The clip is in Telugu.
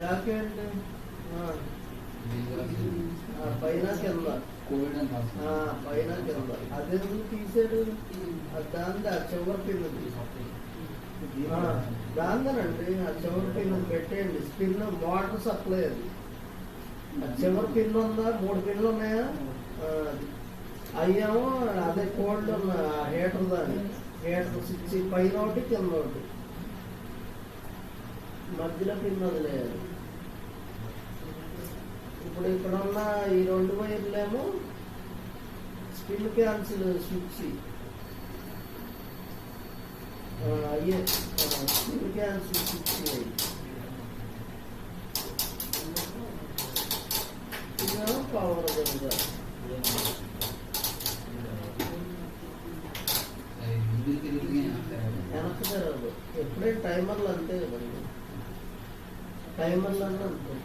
జాకెట్ పైన కింద పైన కింద అదెందుకు తీసాడు? దాని ఆ చివరి పిన్నది దాందనండి. ఆ చివరి పిన్ పెట్టేయండి. స్పిన్ మోటార్ సప్లై అది. ఆ చివరి పిన్ ఉందా? 3 పిన్లు ఉన్నాయా? అయ్యామో అదే కోల్డ్ ఉన్న హీటర్ దాని హీటర్ స్విచ్ పైన ఒకటి కింద ఒకటి మధ్యలో పిన్ వదిలేదు. ఇప్పుడు ఇక్కడ ఉన్న ఈ 2 వైర్లేమో స్పిన్ క్యాన్సిల్ స్విచ్ అయ్యే స్పిన్ క్యాన్సిల్ స్విచ్ ఇదేమో పవర్ కనుక వెనక్కి జరగదు. ఎప్పుడైనా టైమర్లు అంతే కదండి. టైమర్లు అన్నీ అంతే.